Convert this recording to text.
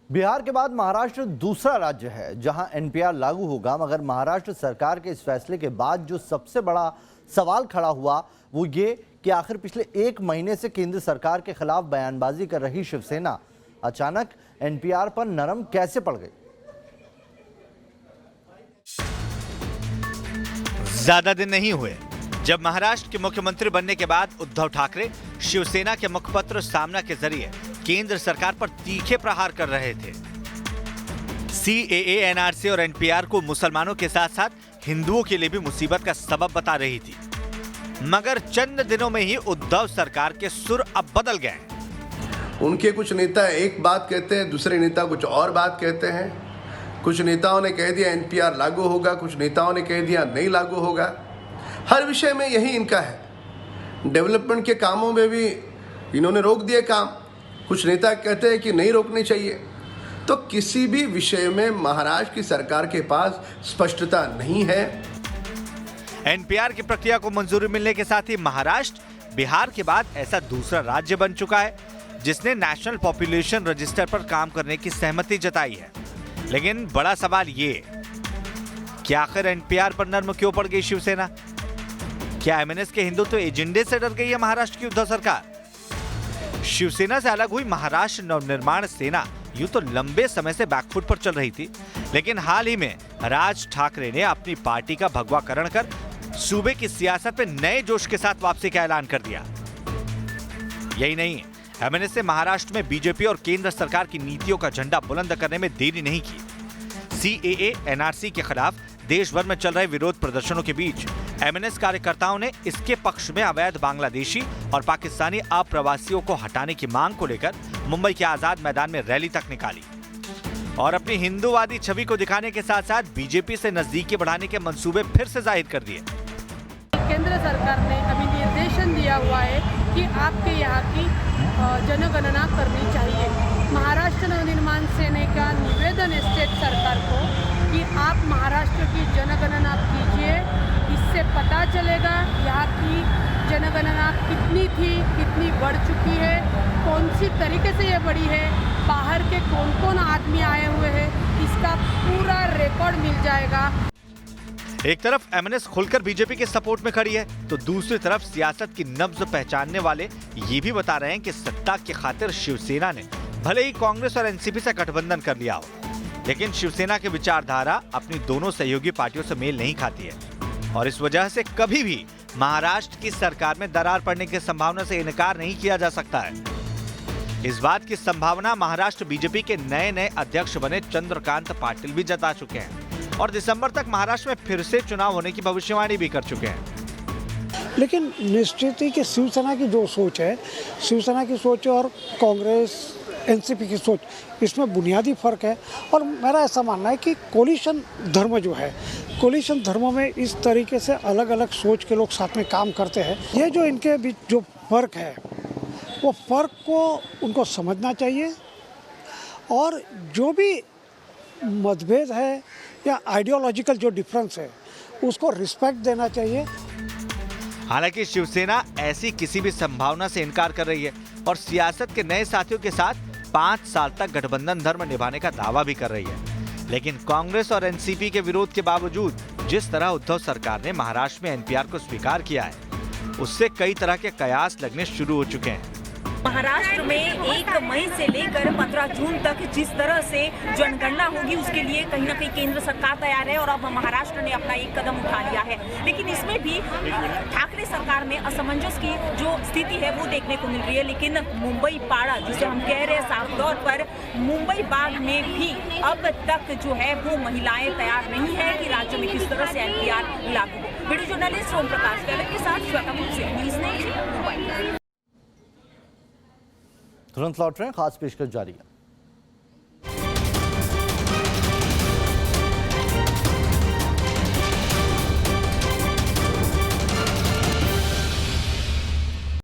बिहार के बाद महाराष्ट्र दूसरा राज्य है जहां एनपीआर लागू होगा, मगर महाराष्ट्र सरकार के इस फैसले के बाद जो सबसे बड़ा सवाल खड़ा हुआ वो ये कि आखिर पिछले एक महीने से केंद्र सरकार के खिलाफ बयानबाजी कर रही शिवसेना अचानक एनपीआर पर नरम कैसे पड़ गई। ज्यादा दिन नहीं हुए जब महाराष्ट्र के मुख्यमंत्री बनने के बाद उद्धव ठाकरे शिवसेना के मुखपत्र सामना के जरिए केंद्र सरकार पर तीखे प्रहार कर रहे थे। सीएए, एनआरसी और एनपीआर को मुसलमानों के साथ साथ हिंदुओं के लिए भी मुसीबत का सबब बता रही थी, मगर चंद दिनों में ही उद्धव सरकार के सुर अब बदल गए। उनके कुछ नेता एक बात कहते हैं, दूसरे नेता कुछ और बात कहते हैं। कुछ नेताओं ने कह दिया एनपीआर लागू होगा, कुछ नेताओं ने कह दिया नहीं लागू होगा। हर विषय में यही इनका है। डेवलपमेंट के कामों में भी इन्होंने रोक दिए काम, कुछ नेता कहते हैं कि नहीं रोकने चाहिए। तो किसी भी विषय में महाराष्ट्र की सरकार के पास स्पष्टता नहीं है। एनपीआर की प्रक्रिया को मंजूरी मिलने के साथ ही महाराष्ट्र बिहार के बाद ऐसा दूसरा राज्य बन चुका है जिसने नेशनल पॉपुलेशन रजिस्टर पर काम करने की सहमति जताई है। लेकिन बड़ा सवाल ये कि आखिर एनपीआर पर नर्म क्यों पड़ गई शिवसेना? क्या एमएनएस के हिंदुत्व एजेंडे से डर गई है महाराष्ट्र की उद्धव सरकार? शिवसेना से अलग हुई महाराष्ट्र नवनिर्माण सेना यूं तो लंबे समय से बैकफुट पर चल रही थी, लेकिन हाल ही में राज ठाकरे ने अपनी पार्टी का भगवाकरण कर सूबे की सियासत में नए जोश के साथ वापसी का ऐलान कर दिया। यही नहीं, एमएनएस ने महाराष्ट्र में बीजेपी और केंद्र सरकार की नीतियों का झंडा बुलंद करने में देरी नहीं की। सीएए, एनआरसी के खिलाफ देश भर में चल रहे विरोध प्रदर्शनों के बीच एमएनएस कार्यकर्ताओं ने इसके पक्ष में अवैध बांग्लादेशी और पाकिस्तानी अप्रवासियों को हटाने की मांग को लेकर मुंबई के आजाद मैदान में रैली तक निकाली और अपनी हिंदूवादी छवि को दिखाने के साथ साथ बीजेपी से नजदीकी बढ़ाने के मंसूबे फिर से जाहिर कर दिए। केंद्र सरकार ने अभी निर्देशन दिया हुआ है कि आपके यहाँ की जनगणना करनी चाहिए। महाराष्ट्र नवनिर्माण सेना का निवेदन है स्टेट सरकार को कि आप महाराष्ट्र की जनगणना कीजिए, इससे पता चलेगा यहाँ की जनगणना कितनी थी, कितनी बढ़ चुकी है, कौन सी तरीके से ये बढ़ी है, बाहर के कौन कौन आदमी आए हुए हैं, इसका पूरा रिकॉर्ड मिल जाएगा। एक तरफ एमएनएस खुलकर बीजेपी के सपोर्ट में खड़ी है तो दूसरी तरफ सियासत की नब्ज पहचानने वाले ये भी बता रहे हैं कि सत्ता की खातिर शिवसेना ने भले ही कांग्रेस और एनसीपी से गठबंधन कर लिया हो, लेकिन शिवसेना की विचारधारा अपनी दोनों सहयोगी पार्टियों से मेल नहीं खाती है और इस वजह से कभी भी महाराष्ट्र की सरकार में दरार पड़ने की संभावना से इनकार नहीं किया जा सकता है। इस बात की संभावना महाराष्ट्र बीजेपी के नए नए अध्यक्ष बने चंद्रकांत पाटिल भी जता चुके हैं और दिसंबर तक महाराष्ट्र में फिर से चुनाव होने की भविष्यवाणी भी कर चुके हैं। लेकिन निश्चित ही कि शिवसेना की जो सोच है, शिवसेना की सोच और कांग्रेस एनसीपी की सोच, इसमें बुनियादी फर्क है। और मेरा ऐसा मानना है कि कोलिशन धर्म जो है, कोलिशन धर्म में इस तरीके से अलग अलग सोच के लोग साथ में काम करते हैं। ये जो इनके बीच जो फर्क है, वो फर्क को उनको समझना चाहिए और जो भी मतभेद है या आइडियोलॉजिकल जो डिफरेंस है उसको रिस्पेक्ट देना चाहिए। हालांकि शिवसेना ऐसी किसी भी संभावना से इनकार कर रही है और सियासत के नए साथियों के साथ 5 साल तक गठबंधन धर्म निभाने का दावा भी कर रही है। लेकिन कांग्रेस और एनसीपी के विरोध के बावजूद जिस तरह उद्धव सरकार ने महाराष्ट्र में एनपीआर को स्वीकार किया है, उससे कई तरह के कयास लगने शुरू हो चुके हैं। महाराष्ट्र में 1 मई से लेकर 15 जून तक जिस तरह से जनगणना होगी उसके लिए कहीं ना कहीं केंद्र सरकार तैयार है और अब महाराष्ट्र ने अपना एक कदम उठा लिया है। लेकिन इसमें भी ठाकरे सरकार में असमंजस की जो स्थिति है वो देखने को मिल रही है। लेकिन मुंबई पाड़ा जिसे हम कह रहे हैं साफ तौर पर, मुंबई बाग में भी अब तक जो है वो महिलाएं तैयार नहीं है कि राज्य में किस तरह से एनपीआर लागू हो। वीडियो जर्नलिस्ट ओम प्रकाश के साथ श्वेता मुंशी, न्यूज़ 9 मुंबई। तुरंत लौट रहे हैं, खास पेशकश जारी है।